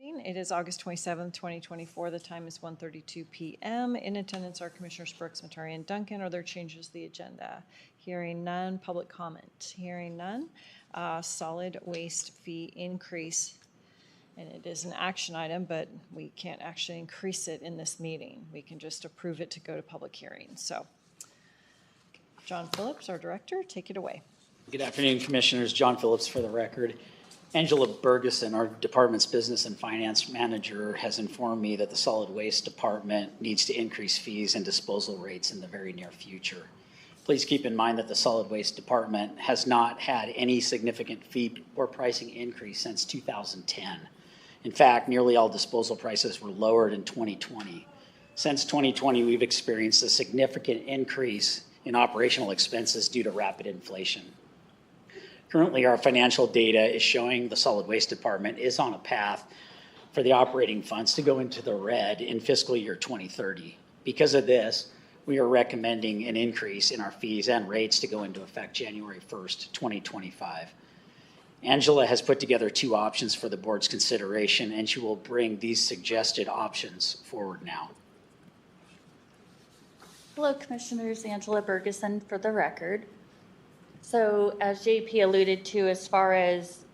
It is August 27th, 2024. The time is 1:32 p.m. In attendance are Commissioners Brooks, Matari, and Duncan. Are there changes to the agenda? Hearing none. Public comment? Hearing none. Solid waste fee increase. And it is an action item, but we can't actually increase it in this meeting. We can just approve it to go to public hearing. So, John Phillips, our director, take it away. Good afternoon, Commissioners. John Phillips for the record. Angela Bergeson, our department's business and finance manager, has informed me that the solid waste department needs to increase fees and disposal rates in the very near future. Please keep in mind that the solid waste department has not had any significant fee or pricing increase since 2010. In fact, nearly all disposal prices were lowered in 2020. Since 2020, we've experienced a significant increase in operational expenses due to rapid inflation. Currently, our financial data is showing the solid waste department is on a path for the operating funds to go into the red in fiscal year 2030. Because of this, we are recommending an increase in our fees and rates to go into effect January 1st, 2025. Angela has put together two options for the board's consideration, and she will bring these suggested options forward now. Hello, Commissioners. Angela Bergeson for the record. So as JP alluded to, as far as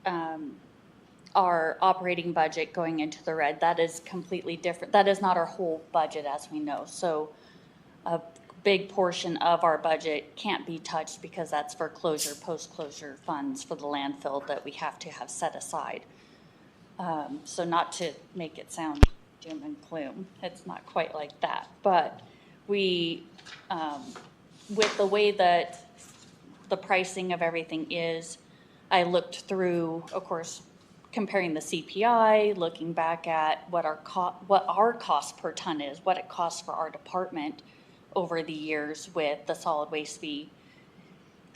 our operating budget going into the red, that is completely different. That is not our whole budget, as we know. So a big portion of our budget can't be touched because that's for closure, post-closure funds for the landfill that we have to have set aside. So not to make it sound doom and gloom, it's not quite like that. But we, with the way that the pricing of everything is, I looked through, of course, comparing the CPI, looking back at what our cost per ton is, what it costs for our department over the years with the solid waste fee.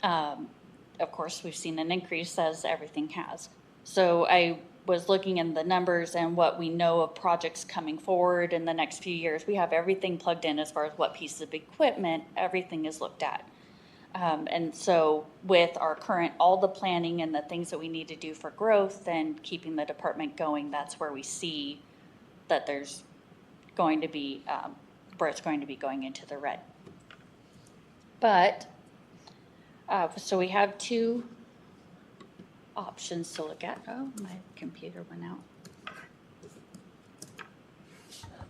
Of course, we've seen an increase as everything has. So I was looking in the numbers and what we know of projects coming forward in the next few years. We have everything plugged in as far as what pieces of equipment, everything is looked at. And so with our current, all the planning and the things that we need to do for growth and keeping the department going, that's where we see that there's going to be, where it's going to be going into the red. But, so we have two options to look at. Oh, my computer went out.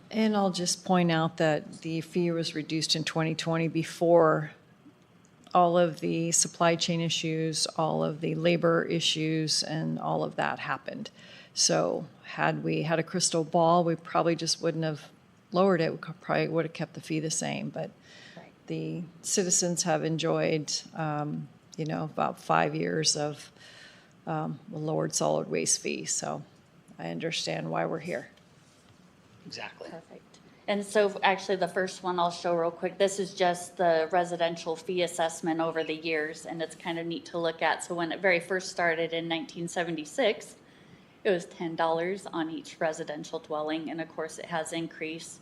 And I'll just point out that the fee was reduced in 2020 before all of the supply chain issues, all of the labor issues, and all of that happened. So had we had a crystal ball, we probably just wouldn't have lowered it. We probably would have kept the fee the same. But Right. The citizens have enjoyed, about 5 years of a lowered solid waste fee. So I understand why we're here. Exactly. Perfect. And so actually the first one I'll show real quick, this is just the residential fee assessment over the years, and it's kind of neat to look at. So when it very first started in 1976, it was $10 on each residential dwelling, and of course it has increased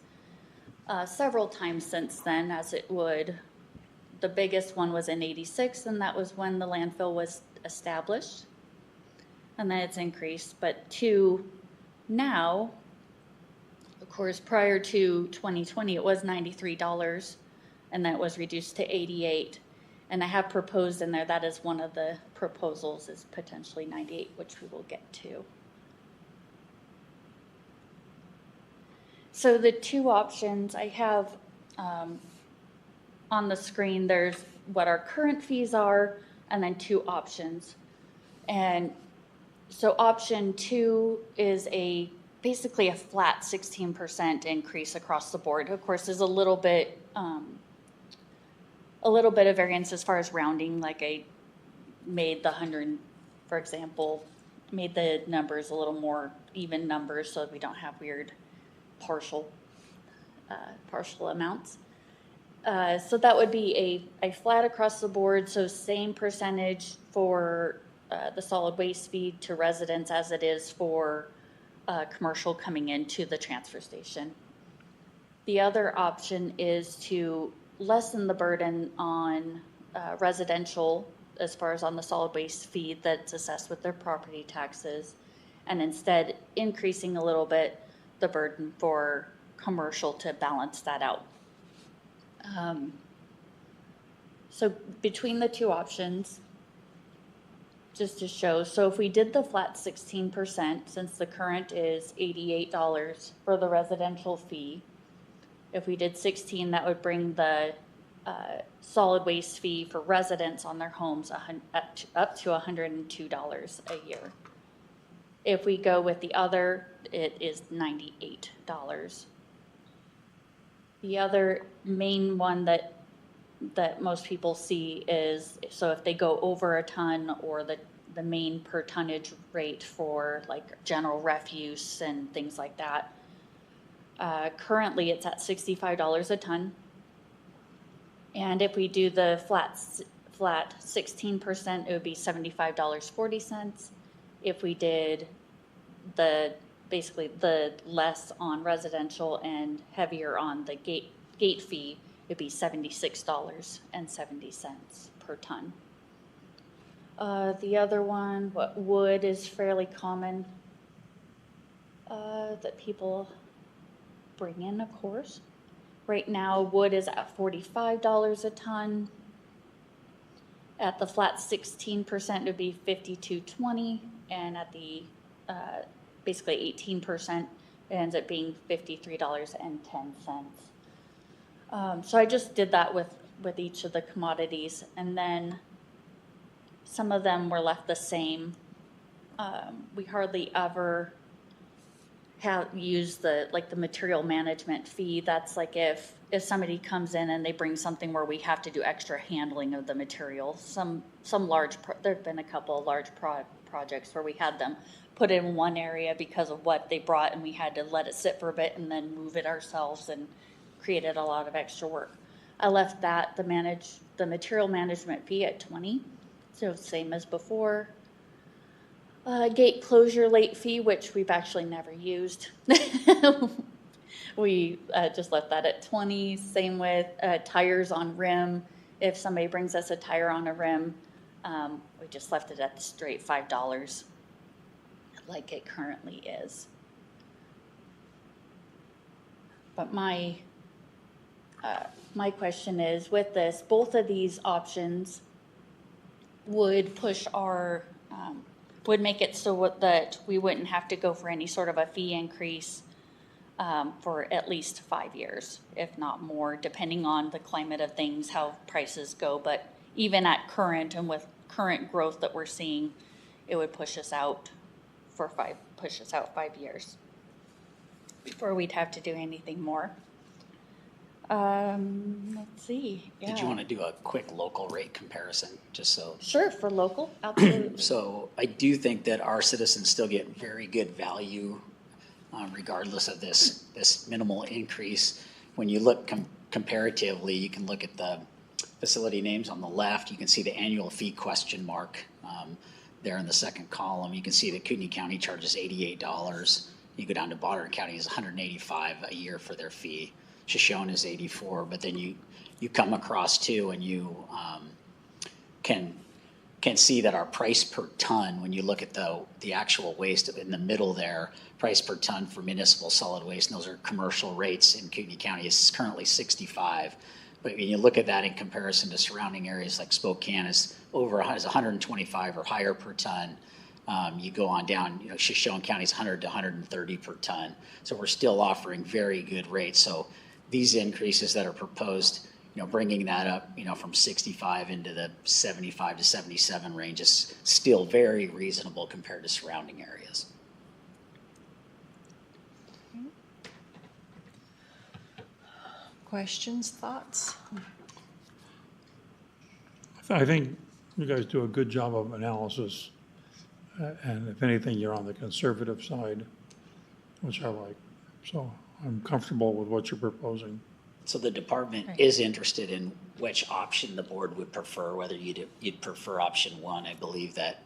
several times since then, as it would. The biggest one was in 86, and that was when the landfill was established, and then it's increased. But to now, of course, prior to 2020, it was $93, and that was reduced to $88. And I have proposed in there, that is one of the proposals, is potentially $98, which we will get to. So the two options I have on the screen, there's what our current fees are, and then two options. And so option 2 is basically a flat 16% increase across the board. Of course, there's a little bit of variance as far as rounding. Like I made the 100, for example, made the numbers a little more even numbers so that we don't have weird partial amounts. So that would be a flat across the board. So same percentage for the solid waste fee to residents as it is for commercial coming into the transfer station. The other option is to lessen the burden on residential as far as on the solid waste fee that's assessed with their property taxes, and instead increasing a little bit the burden for commercial to balance that out. So between the two options, just to show, so if we did the flat 16%, since the current is $88 for the residential fee, if we did 16, that would bring the solid waste fee for residents on their homes up to $102 a year. If we go with the other, it is $98. The other main one that most people see is, so if they go over a ton, or the main per tonnage rate for like general refuse and things like that. Currently it's at $65 a ton. And if we do the flat 16%, it would be $75.40. If we did basically the less on residential and heavier on the gate fee, it'd be $76.70 per ton. The other one, wood is fairly common that people bring in, of course. Right now, wood is at $45 a ton. At the flat 16%, it would be $52.20, and at the basically 18%, it ends up being $53.10. So I just did that with each of the commodities, and then some of them were left the same. We hardly ever use the material management fee. That's like if somebody comes in and they bring something where we have to do extra handling of the material. Some large, there have been a couple of large projects where we had them put in one area because of what they brought, and we had to let it sit for a bit and then move it ourselves, and created a lot of extra work. I left that, the material management fee at $20, so same as before. Gate closure late fee, which we've actually never used. We just left that at $20. Same with tires on rim. If somebody brings us a tire on a rim, we just left it at the straight $5, like it currently is. But my question is, with this, both of these options would push our, would make it so that we wouldn't have to go for any sort of a fee increase for at least 5 years, if not more, depending on the climate of things, how prices go. But even at current, and with current growth that we're seeing, it would push us out 5 years before we'd have to do anything more. Let's see. Yeah. Did you want to do a quick local rate comparison, just so? Sure, for local, absolutely. So I do think that our citizens still get very good value, regardless of this minimal increase. When you look comparatively, you can look at the facility names on the left. You can see the annual fee question mark there in the second column. You can see that Kootenai County charges $88. You go down to Bonner County is $185 a year for their fee. Shoshone is $84, but then you come across too, and you can see that our price per ton, when you look at the actual waste in the middle there, price per ton for municipal solid waste, and those are commercial rates in Kootenai County, is currently $65. But when you look at that in comparison to surrounding areas like Spokane is 125 or higher per ton. You go on down, Shoshone County is 100 to 130 per ton. So we're still offering very good rates. So these increases that are proposed, bringing that up, from 65 into the 75 to 77 range is still very reasonable compared to surrounding areas. Questions, thoughts? I think you guys do a good job of analysis, and if anything, you're on the conservative side, which I like. So I'm comfortable with what you're proposing. So the department is interested in which option the board would prefer, whether you'd prefer option one. I believe that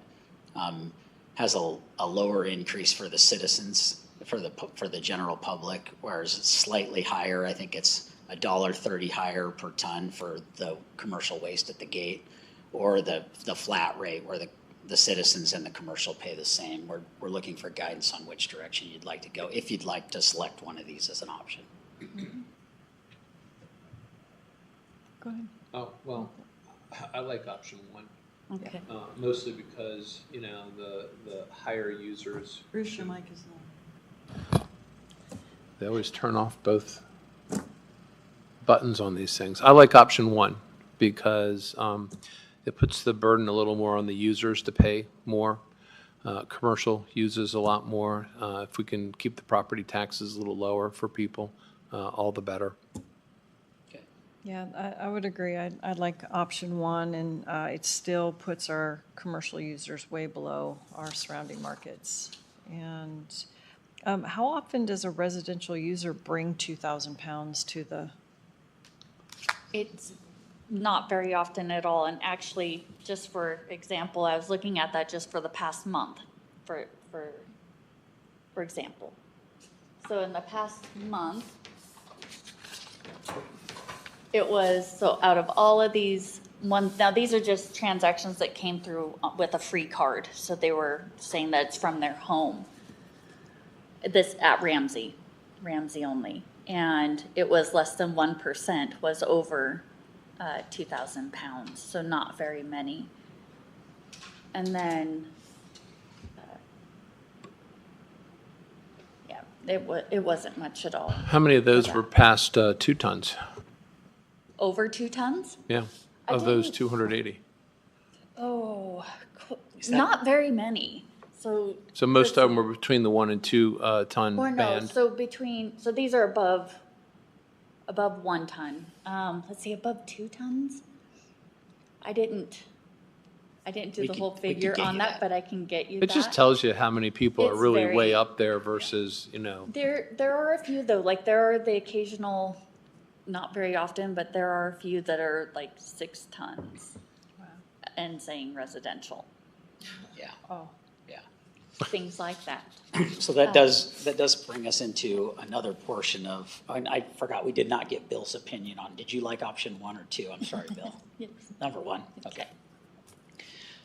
has a lower increase for the citizens, for the general public, whereas it's slightly higher. I think it's $1.30 higher per ton for the commercial waste at the gate, or the flat rate where the citizens and the commercial pay the same. We're looking for guidance on which direction you'd like to go, if you'd like to select one of these as an option. Go ahead. Oh, well, I like option one, Okay. mostly because, you know, the higher users, Bruce, your mic is on. they always turn off both buttons on these things. I like option one because it puts the burden a little more on the users to pay more. Commercial uses a lot more. If we can keep the property taxes a little lower for people, all the better. Okay. Yeah, I would agree. I'd like option one, and it still puts our commercial users way below our surrounding markets. And how often does a residential user bring 2,000 pounds to the? It's not very often at all, and actually, just for example, I was looking at that just for the past month, for example. So in the past month, it was, so out of all of these now these are just transactions that came through with a free card, so they were saying that it's from their home. This at Ramsey only, and it was less than 1% was over 2,000 pounds, so not very many. And then, yeah, it wasn't much at all. How many of those were past 2 tons? Over 2 tons? Yeah, I of those didn't- 280. Oh, Is that- not very many. So So most of them were between the 1 and 2 ton or no, band. so these are above 1 ton. Let's see, above 2 tons? I didn't do We the could- whole we could figure get on you that, that. but I can get you It that. just tells you how many people are It's really very- way up there versus, you know. There are a few though, like there are the occasional, not very often, but there are a few that are like 6 tons Wow. and saying residential, Yeah, Oh, yeah. things like that. So that does bring us into another portion of, and I forgot, we did not get Bill's opinion on, did you like option 1 or 2? I'm sorry, Bill. Yes. Number 1, okay.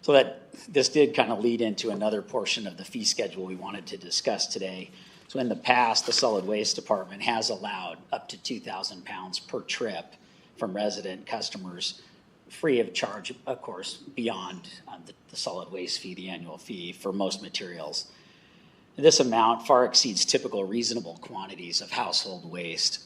So this did kind of lead into another portion of the fee schedule we wanted to discuss today. So in the past, the Solid Waste Department has allowed up to 2,000 pounds per trip from resident customers, free of charge, of course, beyond the solid waste fee, the annual fee for most materials. This amount far exceeds typical reasonable quantities of household waste.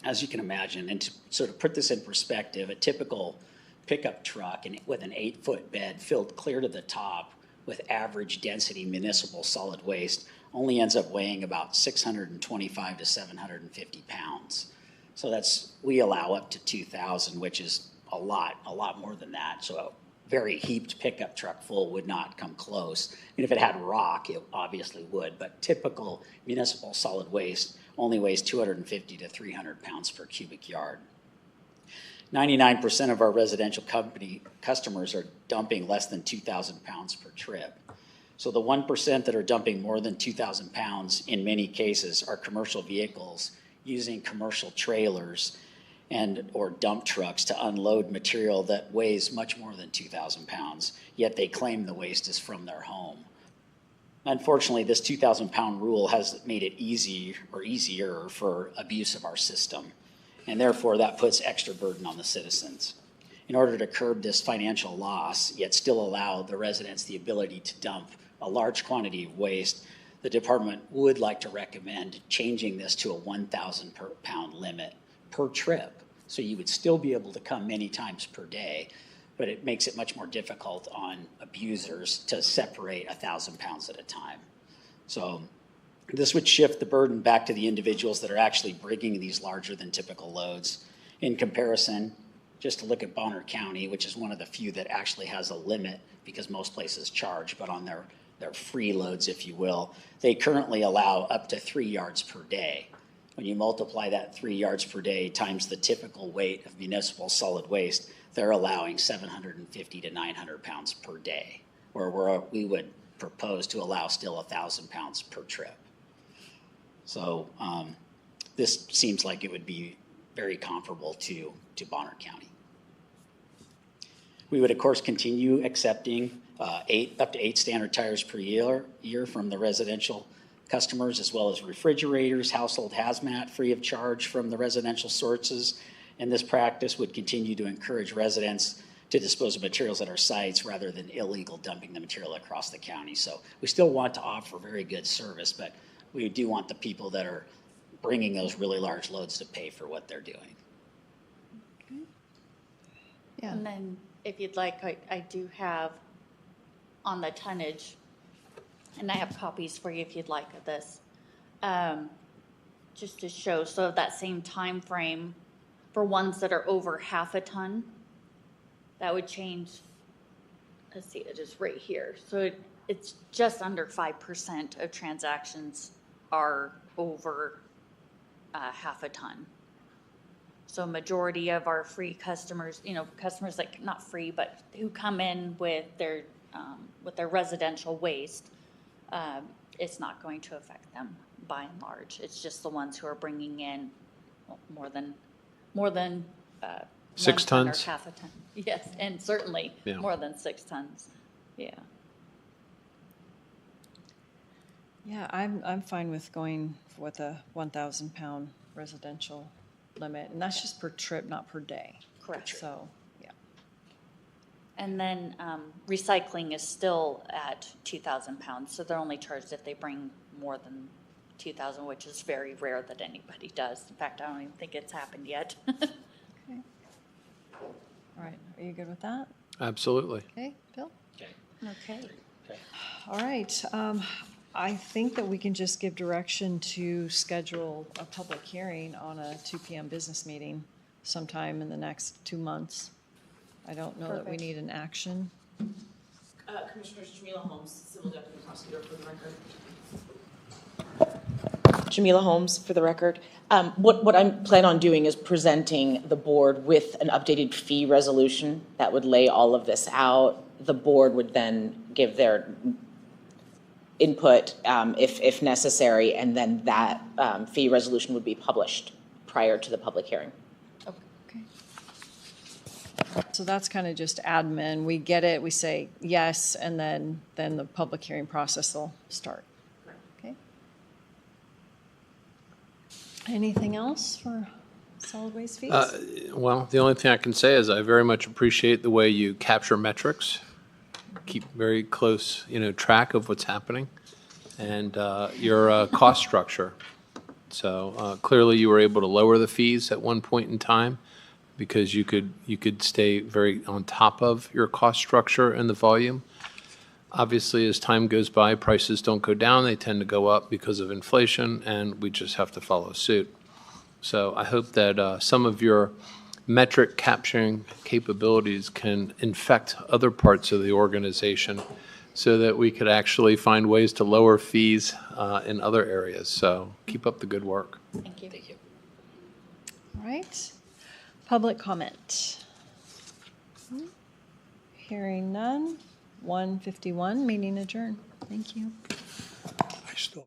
As you can imagine, and to sort of put this in perspective, a typical pickup truck with an 8-foot bed filled clear to the top with average density municipal solid waste only ends up weighing about 625 to 750 pounds. So we allow up to 2,000, which is a lot more than that. So a very heaped pickup truck full would not come close. I mean, if it had rock, it obviously would, but typical municipal solid waste only weighs 250 to 300 pounds per cubic yard. 99% of our residential company customers are dumping less than 2,000 pounds per trip. So the 1% that are dumping more than 2,000 pounds, in many cases, are commercial vehicles using commercial trailers or dump trucks to unload material that weighs much more than 2,000 pounds, yet they claim the waste is from their home. Unfortunately, this 2,000 pound rule has made it easier for abuse of our system, and therefore that puts extra burden on the citizens. In order to curb this financial loss, yet still allow the residents the ability to dump a large quantity of waste, the department would like to recommend changing this to a 1,000 pound limit per trip. So you would still be able to come many times per day, but it makes it much more difficult on abusers to separate 1,000 pounds at a time. So this would shift the burden back to the individuals that are actually bringing these larger than typical loads. In comparison, just to look at Bonner County, which is one of the few that actually has a limit because most places charge, but on their free loads, if you will, they currently allow up to 3 yards per day. When you multiply that 3 yards per day times the typical weight of municipal solid waste, they're allowing 750 to 900 pounds per day, where we would propose to allow still 1,000 pounds per trip. So this seems like it would be very comparable to Bonner County. We would, of course, continue accepting up to eight standard tires per year from the residential customers, as well as refrigerators, household hazmat, free of charge from the residential sources. And this practice would continue to encourage residents to dispose of materials at our sites rather than illegal dumping the material across the county. So we still want to offer very good service, but we do want the people that are bringing those really large loads to pay for what they're doing. Yeah. And then if you'd like, I do have on the tonnage, and I have copies for you if you'd like of this, just to show, so that same time frame for ones that are over half a ton, that would change, let's see, it is right here. So it's just under 5% of transactions are over half a ton. So majority of our free customers, customers like, not free, but who come in with their residential waste, it's not going to affect them by and large. It's just the ones who are bringing in more than 6 1 ton or tons? half a ton. Yes, and certainly Yeah. more than 6 tons. Yeah. Yeah, I'm fine with going with a 1,000 pound residential limit, and that's just per trip, not per day. Correct. So, yeah. And then recycling is still at 2,000 pounds, so they're only charged if they bring more than 2,000, which is very rare that anybody does. In fact, I don't even think it's happened yet. Okay. All right, are you good with that? Absolutely. Okay, Bill? Okay. Okay. All right, I think that we can just give direction to schedule a public hearing on a 2 p.m. business meeting sometime in the next 2 months. I don't know that we Perfect. need an action. Commissioners, Jamila Holmes, Civil Deputy Prosecutor for the record. Jamila Holmes, for the record. What I plan on doing is presenting the board with an updated fee resolution that would lay all of this out. The board would then give their input if necessary, and then that fee resolution would be published prior to the public hearing. Okay. So that's kind of just admin. We get it, we say yes, and then the public hearing process will start. Okay. Anything else for solid waste fees? Well, the only thing I can say is I very much appreciate the way you capture metrics, keep very close, track of what's happening, and your cost structure. So clearly, you were able to lower the fees at one point in time because you could stay very on top of your cost structure and the volume. Obviously, as time goes by, prices don't go down; they tend to go up because of inflation, and we just have to follow suit. So I hope that some of your metric capturing capabilities can infect other parts of the organization so that we could actually find ways to lower fees in other areas. So keep up the good work. Thank you. Thank you. All right. Public comment. Hearing none. 1:51, meeting adjourned. Thank you. I still.